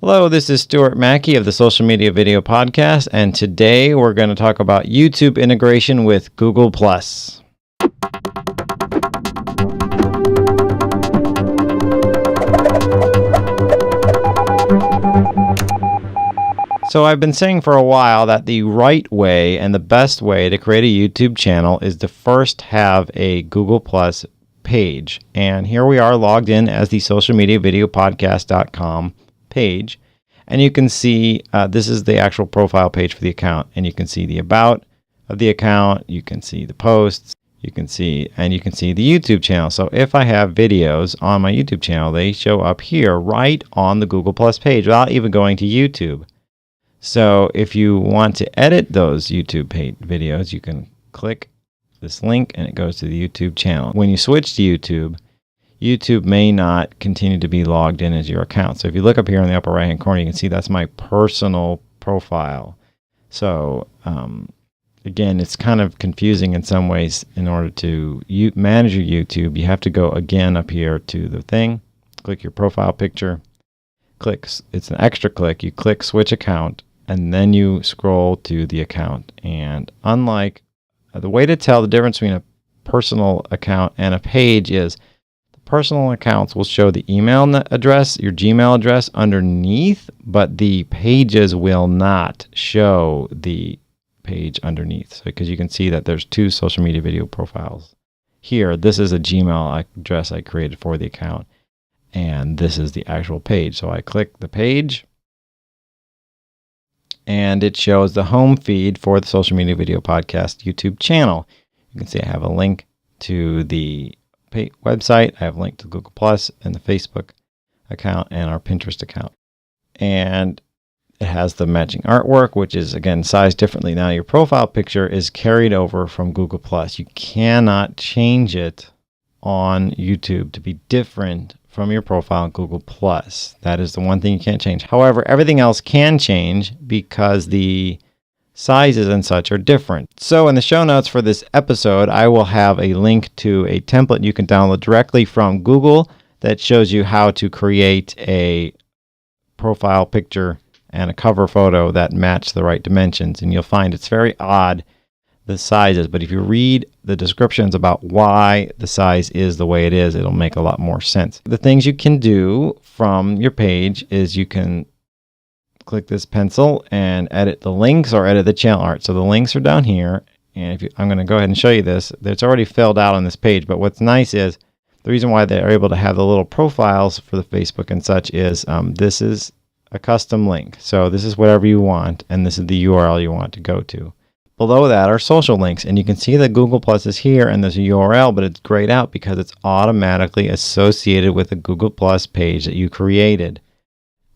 Hello, this is Stuart Mackey of the Social Media Video Podcast, and today we're going to talk about YouTube integration with Google+. So I've been saying for a while that the right way and the best way to create a YouTube channel is to first have a Google+ page. And here we are logged in as the socialmediavideopodcast.com page, and you can see this is the actual profile page for the account, and you can see the about of the account, you can see the posts, you can see the YouTube channel. So if I have videos on my YouTube channel, they show up here right on the Google Plus page without even going to YouTube. So if you want to edit those YouTube videos, you can click this link and it goes to the YouTube channel. When you switch to YouTube, YouTube may not continue to be logged in as your account. So if you look up here in the upper right hand corner, you can see that's my personal profile. So again, it's kind of confusing in some ways. In order to manage your YouTube, you have to go again up here to the thing, click your profile picture, it's an extra click, you click switch account, and then you scroll to the account. And unlike the way to tell the difference between a personal account and a page is personal accounts will show the email address, your Gmail address underneath, but the pages will not show the page underneath. So because you can see that there's two social media video profiles here. This is a Gmail address I created for the account, and this is the actual page. So I click the page, and it shows the home feed for the Social Media Video Podcast YouTube channel. You can see I have a link to the website, I have a link to Google Plus and the Facebook account and our Pinterest account. And it has the matching artwork, which is again sized differently. Now your profile picture is carried over from Google Plus. You cannot change it on YouTube to be different from your profile on Google Plus. That is the one thing you can't change. However, everything else can change because the sizes and such are different. So in the show notes for this episode, I will have a link to a template you can download directly from Google that shows you how to create a profile picture and a cover photo that match the right dimensions. And you'll find it's very odd, the sizes, but if you read the descriptions about why the size is the way it is, it'll make a lot more sense. The things you can do from your page is you can click this pencil and edit the links or edit the channel art. So the links are down here, and I'm going to go ahead and show you this. It's already filled out on this page, but what's nice is the reason why they're able to have the little profiles for the Facebook and such is this is a custom link. So this is whatever you want, and this is the URL you want to go to. Below that are social links, and you can see that Google Plus is here and there's a URL, but it's grayed out because it's automatically associated with a Google Plus page that you created.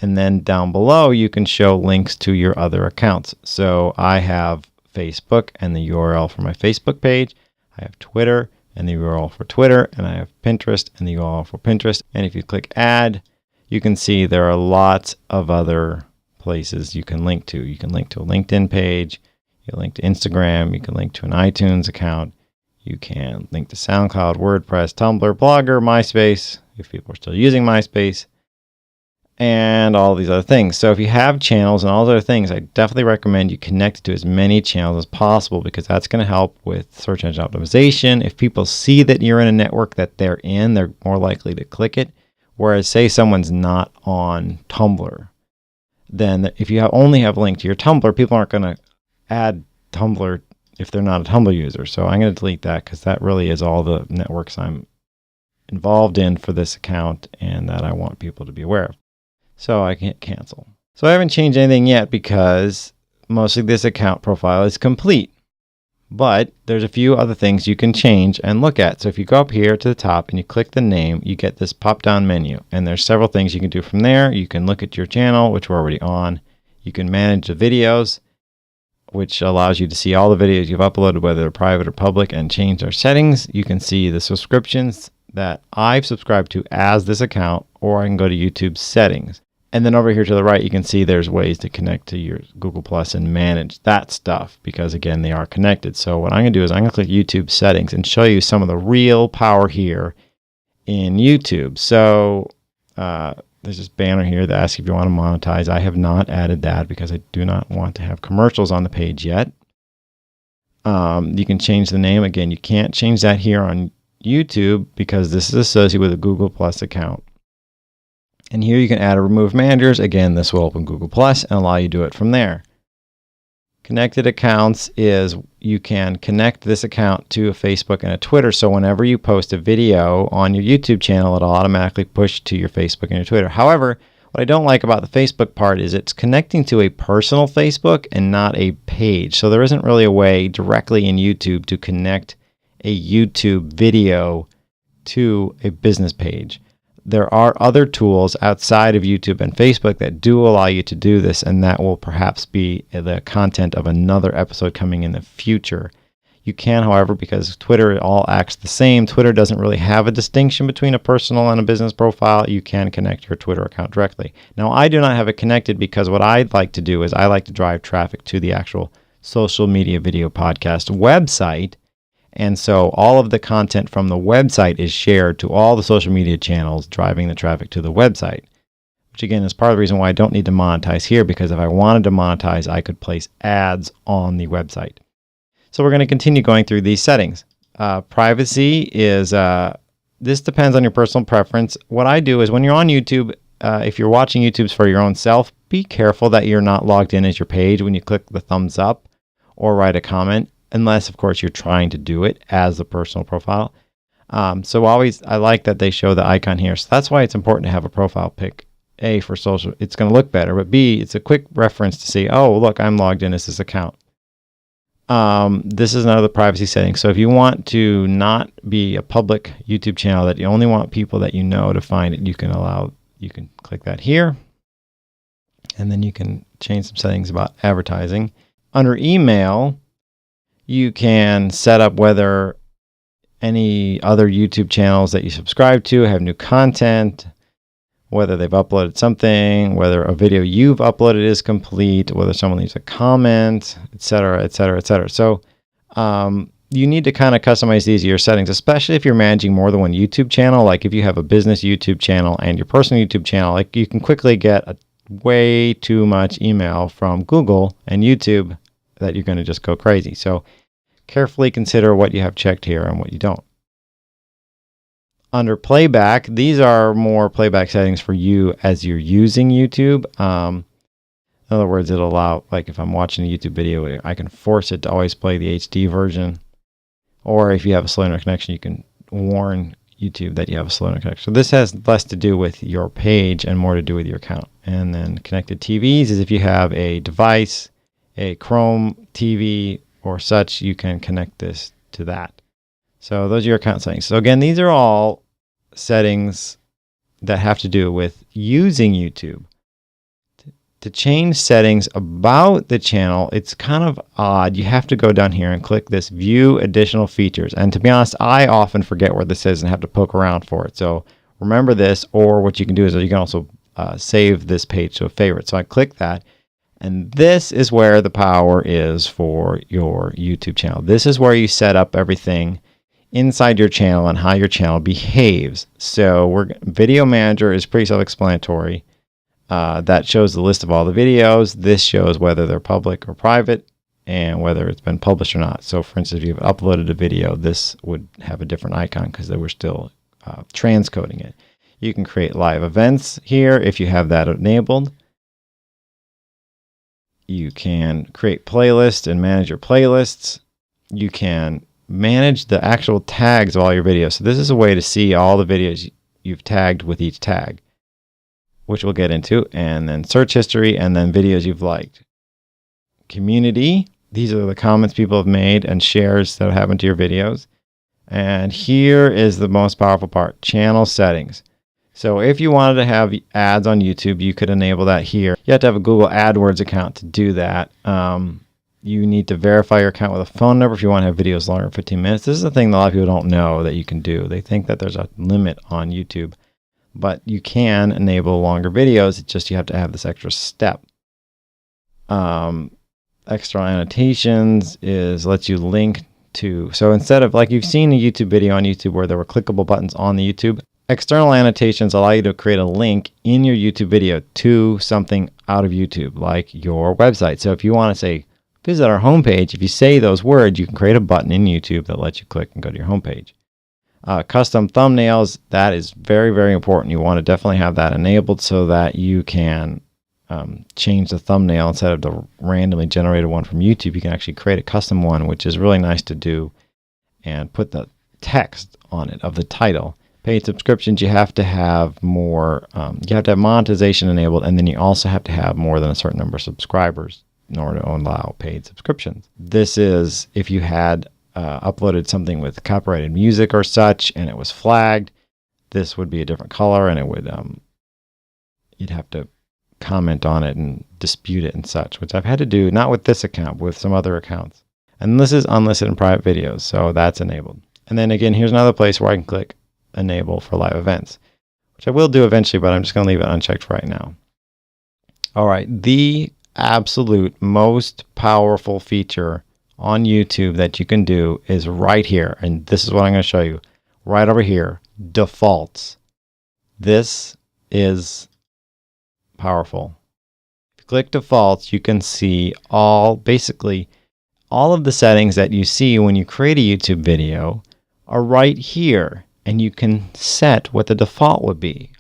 And then down below, you can show links to your other accounts. So I have Facebook and the URL for my Facebook page. I have Twitter and the URL for Twitter. And I have Pinterest and the URL for Pinterest. And if you click add, you can see there are lots of other places you can link to. You can link to a LinkedIn page. You can link to Instagram. You can link to an iTunes account. You can link to SoundCloud, WordPress, Tumblr, Blogger, MySpace, if people are still using MySpace, and all these other things. So if you have channels and all those other things, I definitely recommend you connect to as many channels as possible, because that's going to help with search engine optimization. If people see that you're in a network that they're in, they're more likely to click it. Whereas say someone's not on Tumblr, then if you only have a link to your Tumblr, people aren't going to add Tumblr if they're not a Tumblr user. So I'm going to delete that, because that really is all the networks I'm involved in for this account and that I want people to be aware of. So I can't cancel. So I haven't changed anything yet because mostly this account profile is complete. But there's a few other things you can change and look at. So if you go up here to the top and you click the name, you get this pop-down menu. And there's several things you can do from there. You can look at your channel, which we're already on. You can manage the videos, which allows you to see all the videos you've uploaded, whether they're private or public, and change their settings. You can see the subscriptions that I've subscribed to as this account, or I can go to YouTube settings. And then over here to the right, you can see there's ways to connect to your Google Plus and manage that stuff, because again, they are connected. So what I'm going to do is I'm going to click YouTube settings and show you some of the real power here in YouTube. So There's this banner here that asks if you want to monetize. I have not added that because I do not want to have commercials on the page yet. You can change the name. Again, you can't change that here on YouTube because this is associated with a Google Plus account. And here you can add or remove managers. Again, this will open Google Plus and allow you to do it from there. Connected accounts is you can connect this account to a Facebook and a Twitter. So whenever you post a video on your YouTube channel, it'll automatically push to your Facebook and your Twitter. However, what I don't like about the Facebook part is it's connecting to a personal Facebook and not a page. So there isn't really a way directly in YouTube to connect a YouTube video to a business page. There are other tools outside of YouTube and Facebook that do allow you to do this, and that will perhaps be the content of another episode coming in the future. You can, however, because Twitter all acts the same, Twitter doesn't really have a distinction between a personal and a business profile. You can connect your Twitter account directly. Now, I do not have it connected because what I'd like to do is I like to drive traffic to the actual Social Media Video Podcast website. And so all of the content from the website is shared to all the social media channels, driving the traffic to the website, which again is part of the reason why I don't need to monetize here, because if I wanted to monetize, I could place ads on the website. So we're going to continue going through these settings. Privacy is, this depends on your personal preference. What I do is when you're on YouTube, if you're watching YouTube's for your own self, be careful that you're not logged in as your page when you click the thumbs up or write a comment. Unless, of course, you're trying to do it as a personal profile. So always, I like that they show the icon here. So that's why it's important to have a profile pic. A, for social, it's going to look better. But B, it's a quick reference to see, oh, look, I'm logged in as this account. This is another privacy setting. So if you want to not be a public YouTube channel, that you only want people that you know to find it, you can click that here. And then you can change some settings about advertising. Under email, you can set up whether any other YouTube channels that you subscribe to have new content, whether they've uploaded something, whether a video you've uploaded is complete, whether someone leaves a comment, etc., etc., etc. So you need to kind of customize these your settings, especially if you're managing more than one YouTube channel. Like if you have a business YouTube channel and your personal YouTube channel, like you can quickly get way too much email from Google and YouTube that you're going to just go crazy. So carefully consider what you have checked here and what you don't. Under playback, these are more playback settings for you as you're using YouTube. In other words, it'll allow, like if I'm watching a YouTube video, I can force it to always play the HD version. Or if you have a slow internet connection, you can warn YouTube that you have a slow internet connection. So this has less to do with your page and more to do with your account. And then connected TVs is if you have a device, a Chrome TV or such, you can connect this to that. So those are your account settings. So again, these are all settings that have to do with using YouTube. To change settings about the channel, it's kind of odd. You have to go down here and click this View Additional Features. And to be honest, I often forget where this is and have to poke around for it. So remember this, or what you can do is you can also save this page to a favorite. So I click that. And this is where the power is for your YouTube channel. This is where you set up everything inside your channel and how your channel behaves. So Video Manager is pretty self-explanatory. That shows the list of all the videos. This shows whether they're public or private and whether it's been published or not. So for instance, if you've uploaded a video, this would have a different icon because they were still transcoding it. You can create live events here if you have that enabled. You can create playlists and manage your playlists. You can manage the actual tags of all your videos. So this is a way to see all the videos you've tagged with each tag, which we'll get into, and then search history, and then videos you've liked. Community, these are the comments people have made and shares that have happened to your videos. And here is the most powerful part, channel settings. So if you wanted to have ads on YouTube, you could enable that here. You have to have a Google AdWords account to do that. You need to verify your account with a phone number if you want to have videos longer than 15 minutes. This is a thing that a lot of people don't know that you can do. They think that there's a limit on YouTube, but you can enable longer videos. It's just you have to have this extra step. Extra annotations lets you link to, so instead of like you've seen a YouTube video on YouTube where there were clickable buttons on the YouTube, external annotations allow you to create a link in your YouTube video to something out of YouTube, like your website. So if you want to say, visit our homepage, if you say those words, you can create a button in YouTube that lets you click and go to your homepage. Custom thumbnails, that is very, very important. You want to definitely have that enabled so that you can change the thumbnail instead of the randomly generated one from YouTube. You can actually create a custom one, which is really nice to do, and put the text on it of the title. Paid subscriptions, you have to have more, you have to have monetization enabled, and then you also have to have more than a certain number of subscribers in order to allow paid subscriptions. This is if you had uploaded something with copyrighted music or such and it was flagged, this would be a different color, and it would you'd have to comment on it and dispute it and such, which I've had to do, not with this account, but with some other accounts. And this is unlisted and private videos, so that's enabled. And then again, here's another place where I can click enable for live events, which I will do eventually, but I'm just going to leave it unchecked for right now. All right, the absolute most powerful feature on YouTube that you can do is right here, and this is what I'm going to show you right over here, defaults. This is powerful. If you click defaults, you can see basically all of the settings that you see when you create a YouTube video are right here, and you can set what the default would be.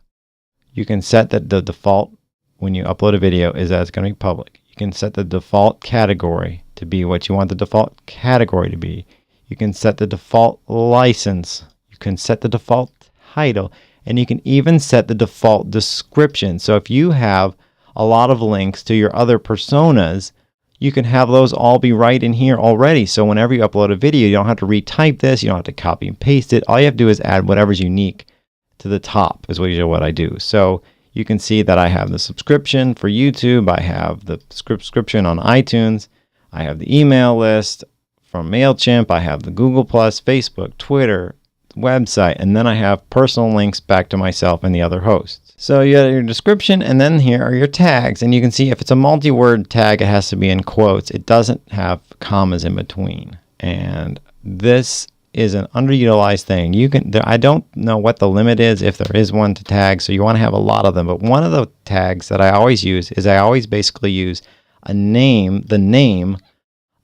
You can set that the default when you upload a video is that it's going to be public. You can set the default category to be what you want the default category to be. You can set the default license. You can set the default title, and you can even set the default description. So if you have a lot of links to your other personas, you can have those all be right in here already. So whenever you upload a video, you don't have to retype this. You don't have to copy and paste it. All you have to do is add whatever's unique to the top is what I do. So you can see that I have the subscription for YouTube. I have the subscription on iTunes. I have the email list from MailChimp. I have the Google+, Facebook, Twitter, website, and then I have personal links back to myself and the other hosts. So you have your description, and then here are your tags. And you can see if it's a multi-word tag, it has to be in quotes. It doesn't have commas in between. And this is an underutilized thing. I don't know what the limit is, if there is one to tags, so you want to have a lot of them. But one of the tags that I always use is I always basically use the name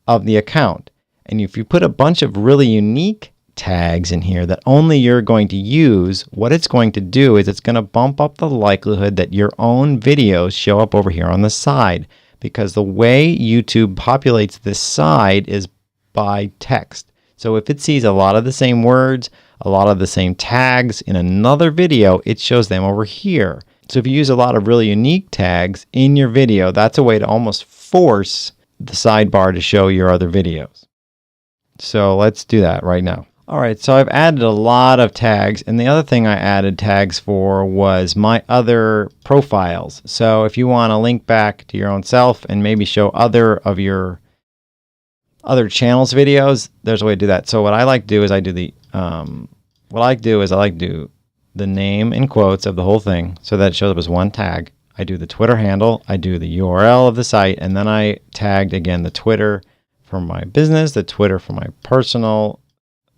of the account. And if you put a bunch of really unique tags in here that only you're going to use, what it's going to do is it's going to bump up the likelihood that your own videos show up over here on the side, because the way YouTube populates this side is by text. So if it sees a lot of the same words, a lot of the same tags in another video, it shows them over here. So if you use a lot of really unique tags in your video, that's a way to almost force the sidebar to show your other videos. So let's do that right now. All right, so I've added a lot of tags, and the other thing I added tags for was my other profiles. So if you want to link back to your own self and maybe show other of your other channels videos, there's a way to do that. So what I like to do is I like to do the name in quotes of the whole thing so that it shows up as one tag. I do the Twitter handle, I do the URL of the site, and then I tagged again the Twitter for my business, the Twitter for my personal,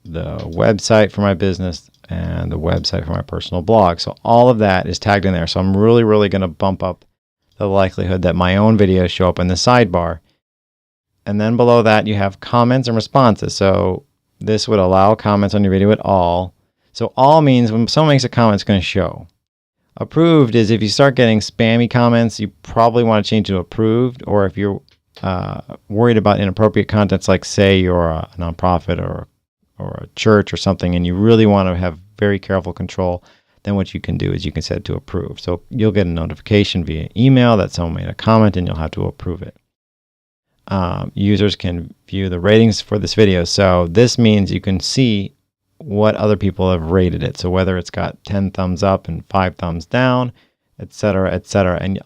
the website for my business, and the website for my personal blog. So all of that is tagged in there. So I'm really, really going to bump up the likelihood that my own videos show up in the sidebar. And then below that, you have comments and responses. So this would allow comments on your video at all. So all means when someone makes a comment, it's going to show. Approved is if you start getting spammy comments, you probably want to change to approved. Or if you're worried about inappropriate contents, like say you're a nonprofit or a church or something, and you really want to have very careful control, then what you can do is you can set it to approve. So you'll get a notification via email that someone made a comment, and you'll have to approve it. Users can view the ratings for this video. So this means you can see what other people have rated it. So whether it's got 10 thumbs up and 5 thumbs down, etc., etc. And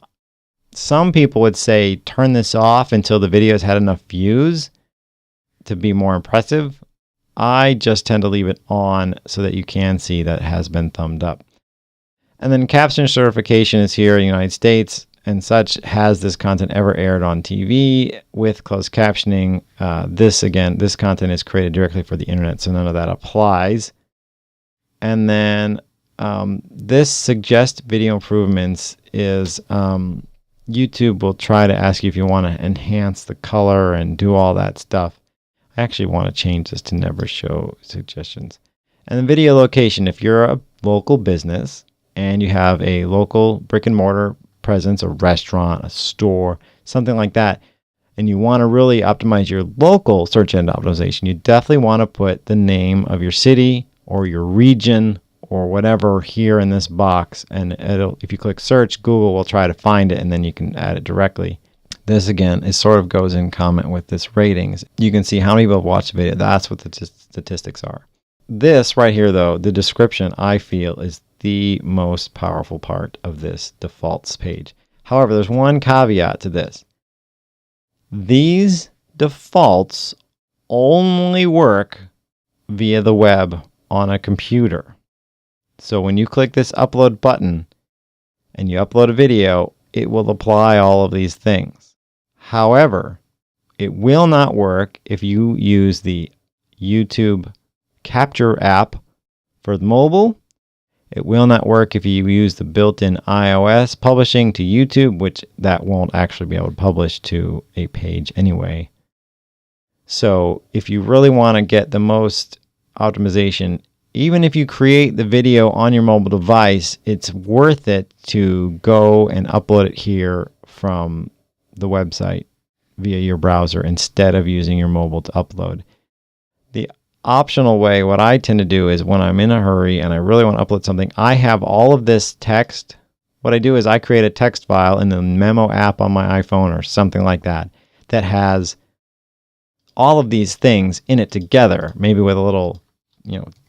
some people would say turn this off until the video's had enough views to be more impressive. I just tend to leave it on so that you can see that it has been thumbed up. And then caption certification is here in the United States and such. Has this content ever aired on TV with closed captioning? This content is created directly for the internet, so none of that applies. And then this suggest video improvements is YouTube will try to ask you if you want to enhance the color and do all that stuff. I actually want to change this to never show suggestions. And the video location, if you're a local business and you have a local brick and mortar presence, a restaurant, a store, something like that, and you want to really optimize your local search engine optimization, you definitely want to put the name of your city or your region or whatever here in this box. And if you click search, Google will try to find it and then you can add it directly. This again, it sort of goes in comment with this ratings. You can see how many people have watched the video. That's what the statistics are. This right here though, the description, I feel is the most powerful part of this defaults page. However, there's one caveat to this. These defaults only work via the web on a computer. So when you click this upload button and you upload a video, it will apply all of these things. However, it will not work if you use the YouTube Capture app for the mobile. It will not work if you use the built-in iOS publishing to YouTube, which that won't actually be able to publish to a page anyway. So if you really want to get the most optimization, even if you create the video on your mobile device, it's worth it to go and upload it here from the website via your browser instead of using your mobile to upload. The optional way, what I tend to do is when I'm in a hurry and I really want to upload something, I have all of this text. What I do is I create a text file in the memo app on my iPhone or something like that that has all of these things in it together, maybe with a little,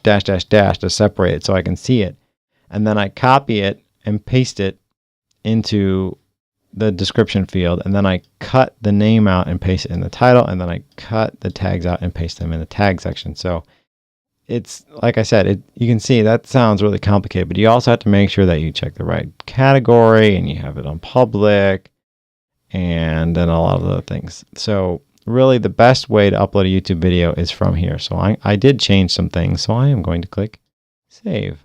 dash to separate it so I can see it. And then I copy it and paste it into the description field, and then I cut the name out and paste it in the title, and then I cut the tags out and paste them in the tag section. So it's, like I said, you can see that sounds really complicated, but you also have to make sure that you check the right category and you have it on public and then a lot of other things. So really the best way to upload a YouTube video is from here. So I did change some things, so I am going to click save.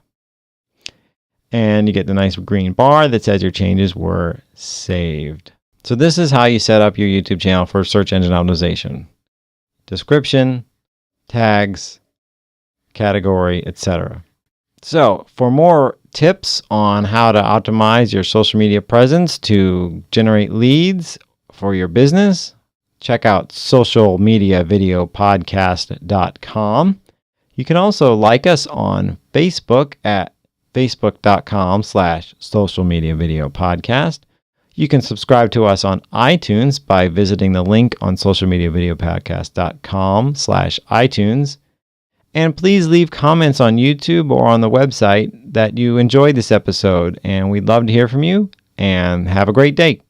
And you get the nice green bar that says your changes were saved. So this is how you set up your YouTube channel for search engine optimization. Description, tags, category, etc. So for more tips on how to optimize your social media presence to generate leads for your business, check out SocialMVP.com. You can also like us on Facebook at facebook.com/SocialMediaVideoPodcast. You can subscribe to us on iTunes by visiting the link on SocialMediaVideoPodcast.com/iTunes. And please leave comments on YouTube or on the website that you enjoyed this episode. And we'd love to hear from you. And have a great day.